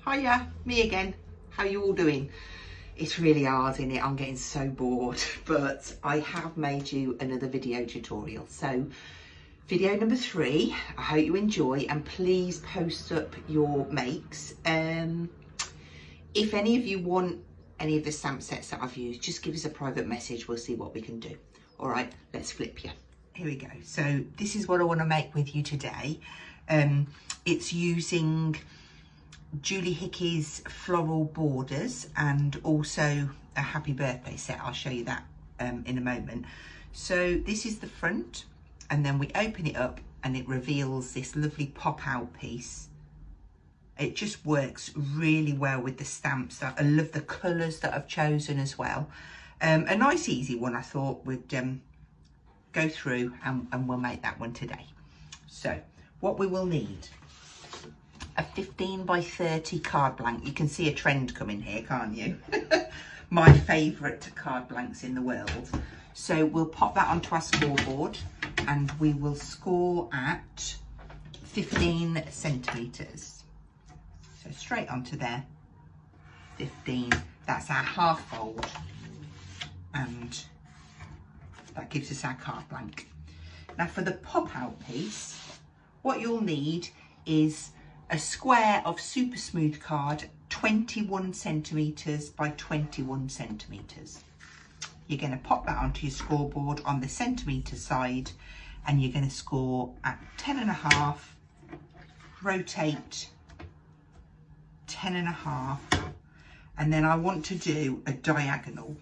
Hiya, me again. How you all doing? It's really hard, isn't it? I'm getting so bored, but I have made you another video tutorial. So video number 3, I hope you enjoy, and please post up your makes. If any of you want any of the stamp sets that I've used, just give us a private message. We'll see what we can do. All right, let's flip you. Here we go. So this is what I want to make with you today. It's using Julie Hickey's floral borders and also a happy birthday set. I'll show you that in a moment. So this is the front, and then we open it up and it reveals this lovely pop out piece. It just works really well with the stamps. I love the colours that I've chosen as well. A nice easy one I thought would go through, and we'll make that one today. So what we will need: a 15 by 30 card blank. You can see a trend coming here, can't you? My favourite card blanks in the world. So we'll pop that onto our scoreboard and we will score at 15 centimetres. So straight onto there, 15. That's our half fold, and that gives us our card blank. Now for the pop out piece, what you'll need is a square of super smooth card, 21 centimetres by 21 centimetres. You're going to pop that onto your scoreboard on the centimetre side, and you're going to score at 10.5, rotate 10.5, and then I want to do a diagonal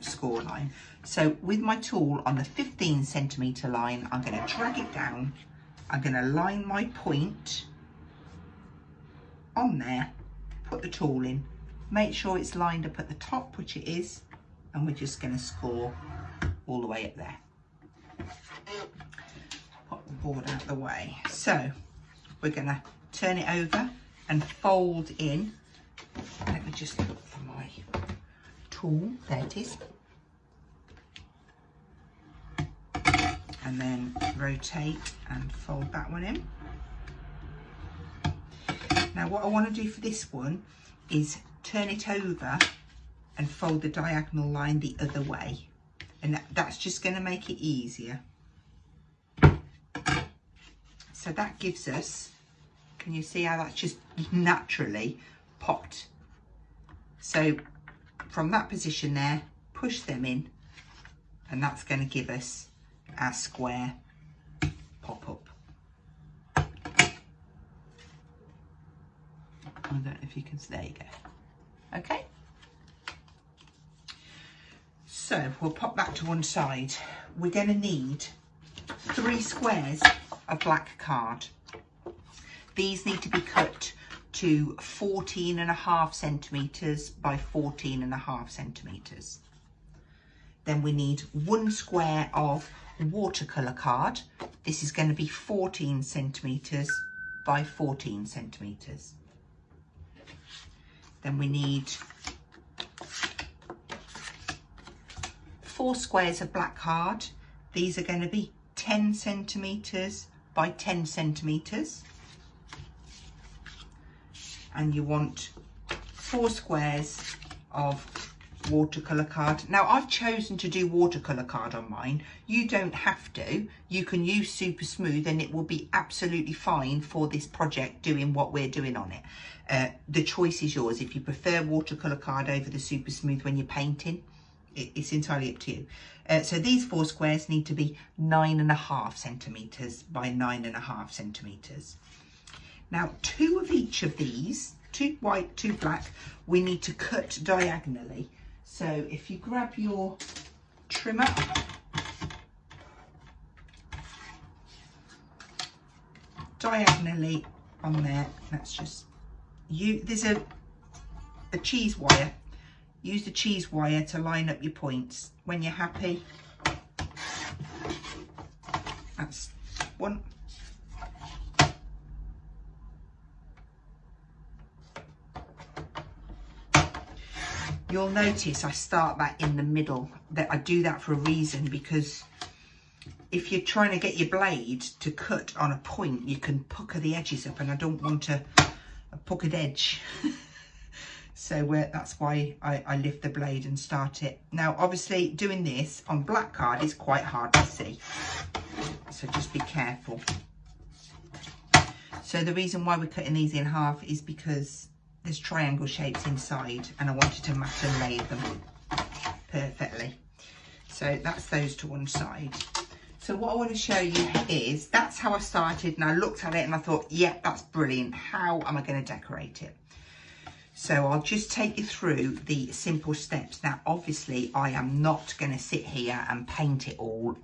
score line. So with my tool on the 15 centimetre line, I'm going to drag it down. I'm going to line my point on there, put the tool in, make sure it's lined up at the top, which it is, and we're just going to score all the way up there. Put the board out of the way. So we're going to turn it over and fold in. Let me just look for my tool. There it is. And then rotate and fold that one in. Now what I want to do for this one is turn it over and fold the diagonal line the other way, and that's just going to make it easier. So that gives us, can you see how that's just naturally popped? So from that position there, push them in, and that's going to give us our square pop up. I don't know if you can see, there you go. Okay. So we'll pop that to one side. We're going to need 3 squares of black card. These need to be cut to 14.5 centimetres by 14.5 centimetres. Then we need 1 square of watercolour card. This is going to be 14 centimetres by 14 centimetres. Then we need 4 squares of black card. These are going to be 10 centimetres by 10 centimetres. And you want 4 squares of watercolour card. Now I've chosen to do watercolour card on mine. You don't have to. You can use super smooth and it will be absolutely fine for this project doing what we're doing on it. The choice is yours. If you prefer watercolour card over the super smooth when you're painting, it's entirely up to you. So these 4 squares need to be 9.5 centimetres by 9.5 centimetres. Now 2 of each of these, 2 white, 2 black, we need to cut diagonally. So if you grab your trimmer, diagonally on there, that's just, there's a cheese wire. Use the cheese wire to line up your points. When you're happy, that's 1. You'll notice I start that in the middle. That I do that for a reason, because if you're trying to get your blade to cut on a point, you can pucker the edges up, and I don't want to puckered edge. So that's why I lift the blade and start it. Now, obviously, doing this on black card is quite hard to see. So just be careful. So the reason why we're cutting these in half is because there's triangle shapes inside and I wanted to mat and lay them perfectly. So that's those to one side. So what I want to show you is, that's how I started, and I looked at it and I thought, yeah, that's brilliant. How am I going to decorate it? So I'll just take you through the simple steps. Now, obviously, I am not going to sit here and paint it all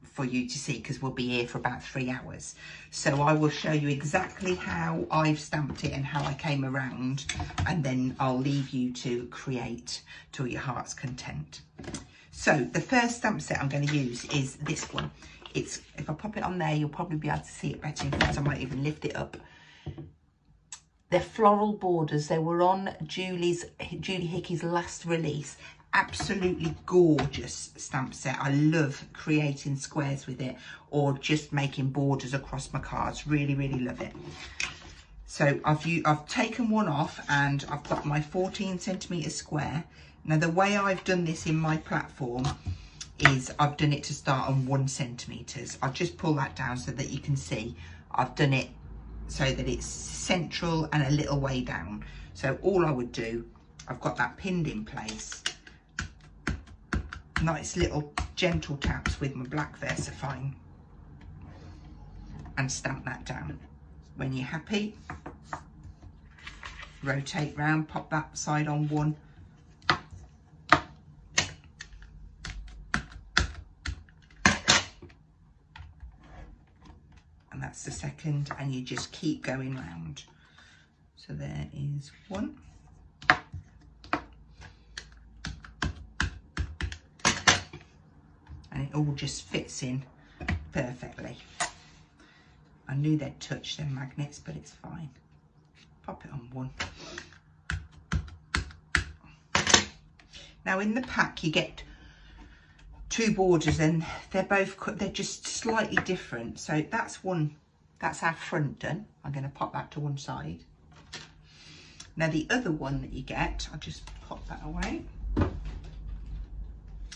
for you to see, because we'll be here for about 3 hours. So I will show you exactly how I've stamped it and how I came around, and then I'll leave you to create to your heart's content. So the first stamp set I'm going to use is this one. It's, if I pop it on there, you'll probably be able to see it better. In fact, I might even lift it up. They're floral borders. They were on Julie Hickey's last release. Absolutely gorgeous stamp set. I love creating squares with it, or just making borders across my cards. Really, really love it. So I've taken one off and I've got my 14cm square. Now, the way I've done this in my platform is I've done it to start on 1 centimetre. I'll just pull that down so that you can see I've done it so that it's central and a little way down. So all I would do, I've got that pinned in place. Nice little gentle taps with my black VersaFine and stamp that down. When you're happy, rotate round, pop that side on one. And that's the second, and you just keep going round. So there is one. And it all just fits in perfectly. I knew they'd touch them magnets, but it's fine. Pop it on one. Now in the pack you get 2 borders, and they're just slightly different. So that's one, that's our front done. I'm going to pop that to one side. Now the other one that you get, I'll just pop that away,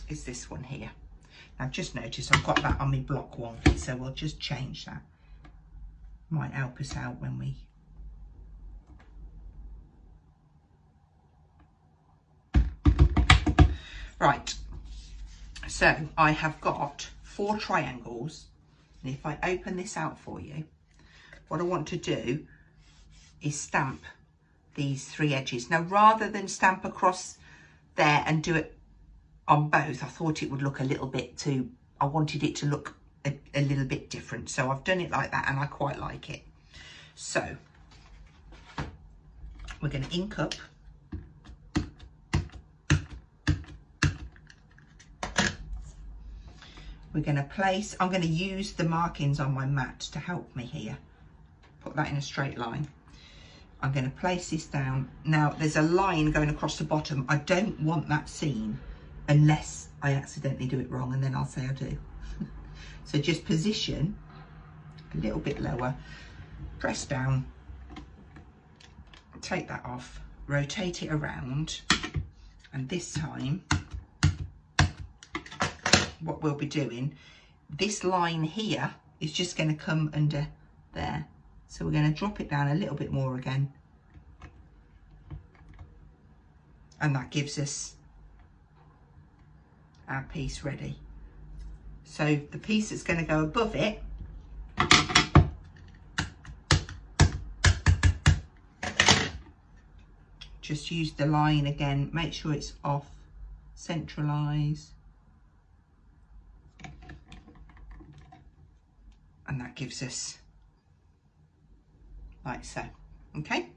is this one here. Now just notice I've got that on my block wonky, so we'll just change that. Might help us out when we right. So I have got 4 triangles, and if I open this out for you, what I want to do is stamp these 3 edges. Now, rather than stamp across there and do it on both, I thought it would look a little bit too, I wanted it to look a little bit different. So I've done it like that, and I quite like it. So we're going to ink up. We're going to place, I'm going to use the markings on my mat to help me here. Put that in a straight line. I'm going to place this down. Now there's a line going across the bottom. I don't want that seen unless I accidentally do it wrong, and then I'll say I do. So just position a little bit lower, press down, take that off, rotate it around, and this time what we'll be doing, this line here is just going to come under there. So we're going to drop it down a little bit more again. And that gives us our piece ready. So the piece that's going to go above it, just use the line again, make sure it's off, centralise. And that gives us like so. Okay,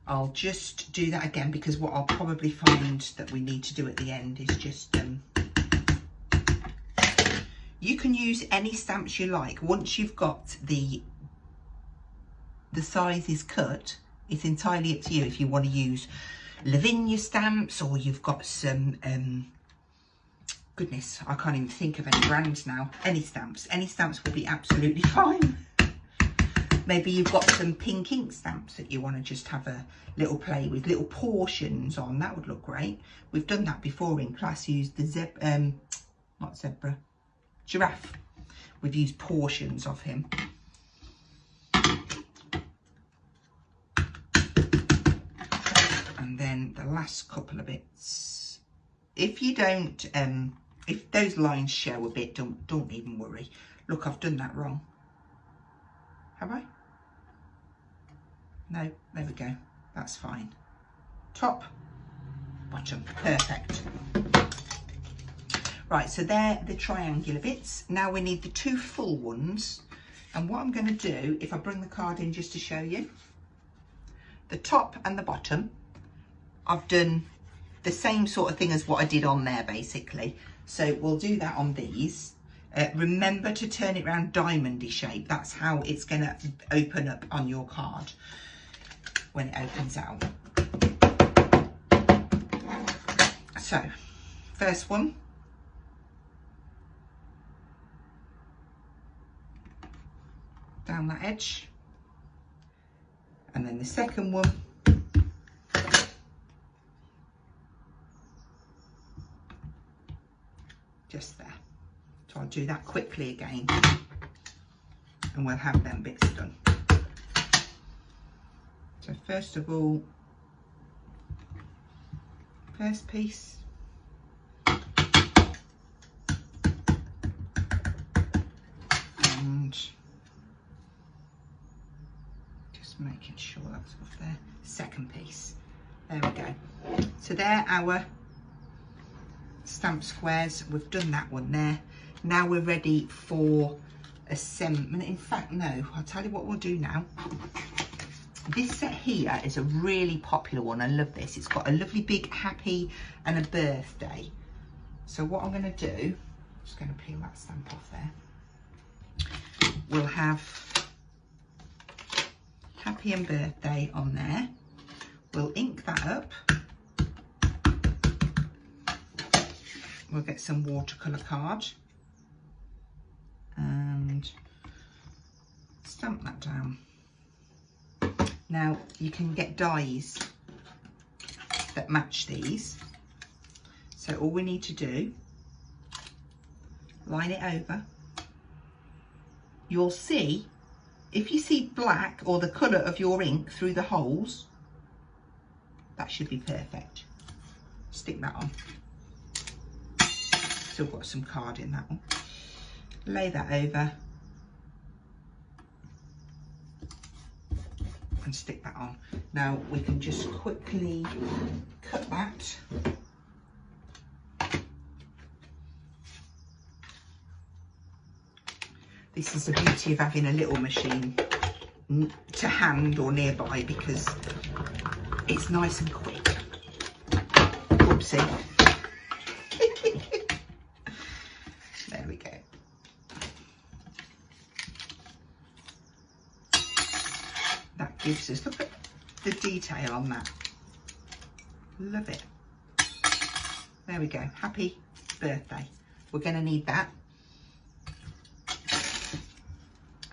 I'll just do that again, because what I'll probably find that we need to do at the end is just you can use any stamps you like. Once you've got the sizes cut, it's entirely up to you if you want to use Lavinia stamps, or you've got some goodness, I can't even think of any brands now. Any stamps will be absolutely fine. Maybe you've got some pink ink stamps that you want to just have a little play with, little portions on. That would look great. We've done that before in class, used the giraffe. We've used portions of him. And then the last couple of bits. If you don't, if those lines show a bit, don't even worry. Look, I've done that wrong. Have I? No, there we go. That's fine. Top, bottom, perfect. Right, so they're the triangular bits. Now we need the two full ones. And what I'm going to do, if I bring the card in just to show you, the top and the bottom, I've done the same sort of thing as what I did on there, basically. So we'll do that on these. Remember to turn it around diamondy shape. That's how it's going to open up on your card when it opens out. So, first one. Down that edge. And then the second one. Just there. So I'll do that quickly again. And we'll have them bits done. So first of all, first piece. And just making sure that's off there. Second piece. There we go. So they're our stamp squares. We've done that one there. Now we're ready for assembly. In fact, no, I'll tell you what we'll do now. This set here is a really popular one. I love this. It's got a lovely big happy and a birthday. So what I'm going to do, I'm just going to peel that stamp off there. We'll have happy and birthday on there. We'll ink that up. We'll get some watercolour card and stamp that down. Now you can get dies that match these. So all we need to do, line it over. You'll see, if you see black or the colour of your ink through the holes, that should be perfect. Stick that on. Still got some card in that one. Lay that over and stick that on. Now we can just quickly cut that. This is the beauty of having a little machine to hand or nearby, because it's nice and quick. Whoopsie. There we go. That gives us, look at the detail on that. Love it. There we go. Happy birthday. We're going to need that.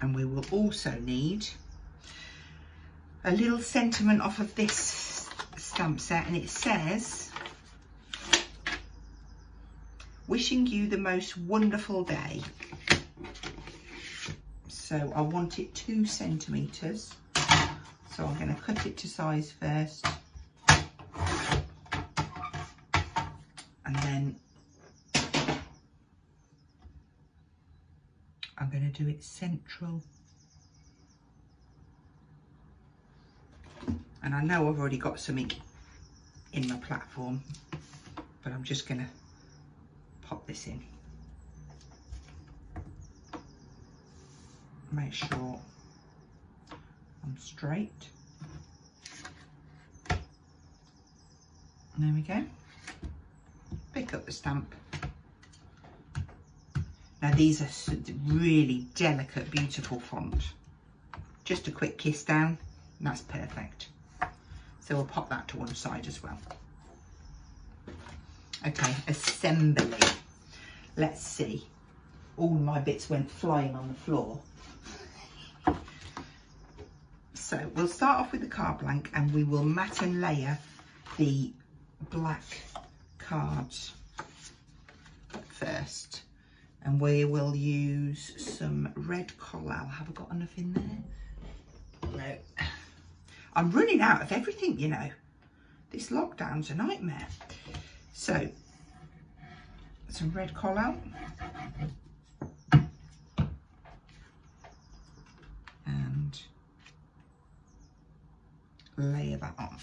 And we will also need a little sentiment off of this stamp set, and it says, wishing you the most wonderful day. So I want it 2 centimetres. So I'm going to cut it to size first. And then I'm going to do it central. And I know I've already got something in my platform, but I'm just going to pop this in. Make sure I'm straight. There we go. Pick up the stamp. Now these are really delicate, beautiful font. Just a quick kiss down, and that's perfect. So we'll pop that to one side as well. Okay, assembly. Let's see. All my bits went flying on the floor. So we'll start off with the card blank and we will mat and layer the black cards first. And we will use some red collal. Have I got enough in there? No. I'm running out of everything, you know. This lockdown's a nightmare. So, some red collal. And layer that on.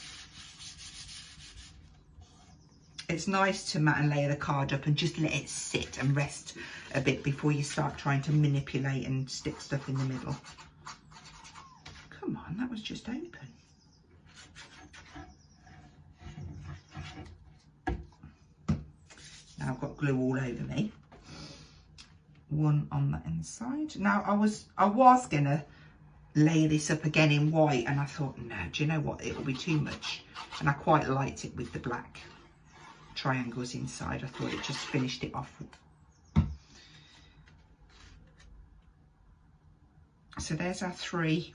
It's nice to mat and layer the card up and just let it sit and rest a bit before you start trying to manipulate and stick stuff in the middle. Come on, that was just open. Now I've got glue all over me. One on the inside. Now I was gonna layer this up again in white, and I thought, no, do you know what? It will be too much. And I quite liked it with the black triangles inside. I thought it just finished it off. So there's our three.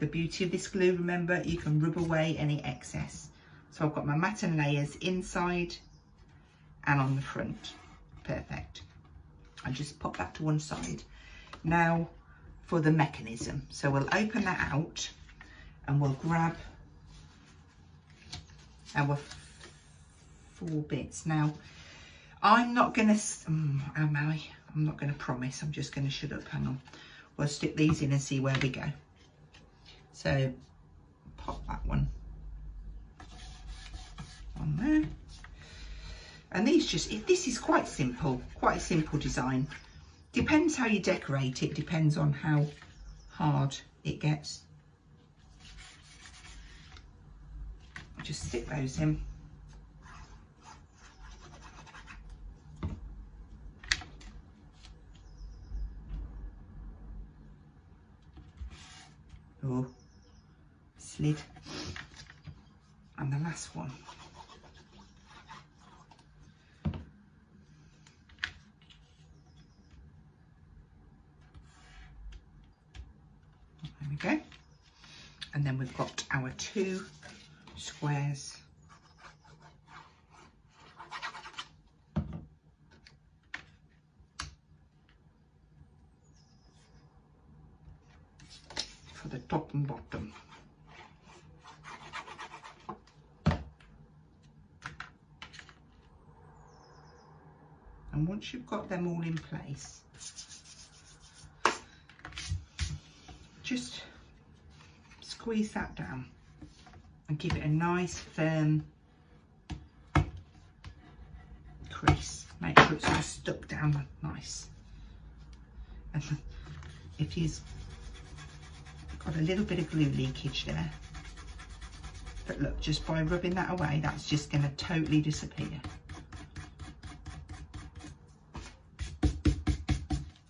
The beauty of this glue, remember, you can rub away any excess. So I've got my mat and layers inside and on the front. Perfect. I'll just pop that to one side. Now for the mechanism. So we'll open that out and we'll grab our 4 bits. Now I'm not going to, am I? I'm not going to promise. I'm just going to shut up. Hang on. We'll stick these in and see where we go. So pop that one on there. And these just, this is quite simple, quite a simple design. Depends how you decorate it, depends on how hard it gets. Just stick those in. Oh, slid. And the last one. There we go. And then we've got our 2 squares. For the top and bottom. And once you've got them all in place, just squeeze that down and give it a nice firm crease. Make sure it's all stuck down nice. And if you've got a little bit of glue leakage there, but look, just by rubbing that away, that's just going to totally disappear.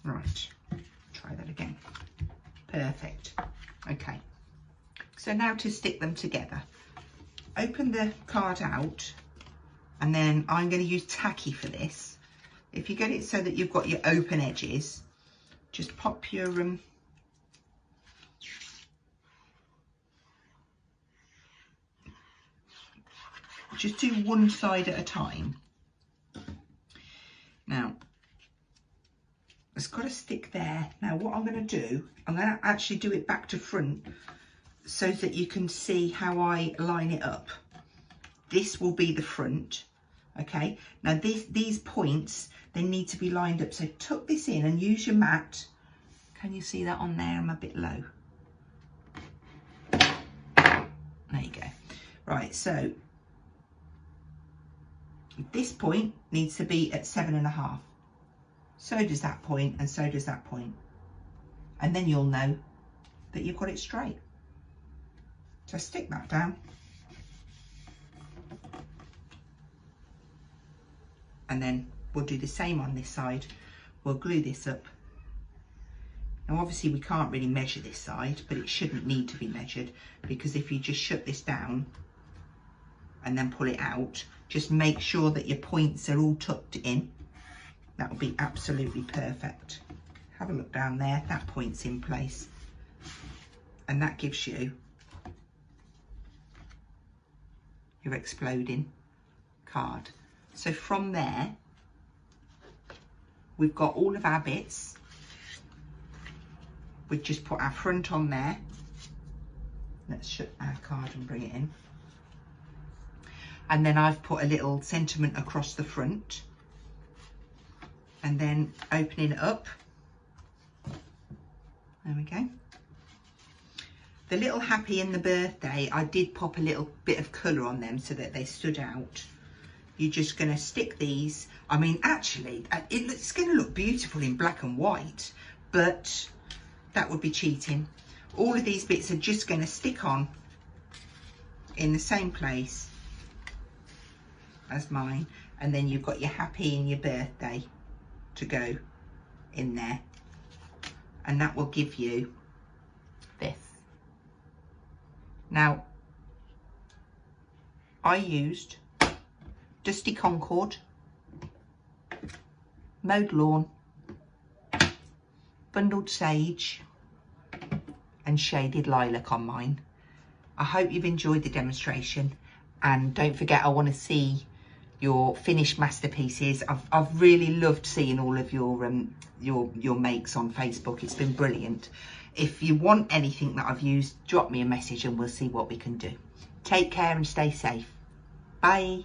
Right, try that again. Perfect. Okay, so now to stick them together. Open the card out, and then I'm going to use tacky for this. If you get it so that you've got your open edges, just pop your just do one side at a time. Now it's got to stick there. Now what I'm going to do, I'm going to actually do it back to front so that you can see how I line it up. This will be the front, okay? Now these points, they need to be lined up. So tuck this in and use your mat. Can you see that on there? I'm a bit low. There you go. Right, so this point needs to be at 7.5. So does that point, and so does that point. And then you'll know that you've got it straight. So stick that down. And then we'll do the same on this side. We'll glue this up. Now obviously we can't really measure this side, but it shouldn't need to be measured, because if you just shut this down and then pull it out, just make sure that your points are all tucked in. That will be absolutely perfect. have a look down there, that point's in place, and that gives you your exploding card. So from there, we've got all of our bits. We've just put our front on there. Let's shut our card and bring it in. And then I've put a little sentiment across the front, and then opening it up. There we go. The little happy and the birthday, I did pop a little bit of colour on them so that they stood out. You're just going to stick these. I mean, actually, it's going to look beautiful in black and white, but that would be cheating. All of these bits are just going to stick on in the same place as mine, and then you've got your happy and your birthday to go in there, and that will give you this. Now, I used Dusty Concord, Mowed Lawn, Bundled Sage and Shaded Lilac on mine. I hope you've enjoyed the demonstration, and don't forget, I want to see your finished masterpieces. I've really loved seeing all of your makes on Facebook. It's been brilliant. If you want anything that I've used, drop me a message and we'll see what we can do. Take care and stay safe. Bye.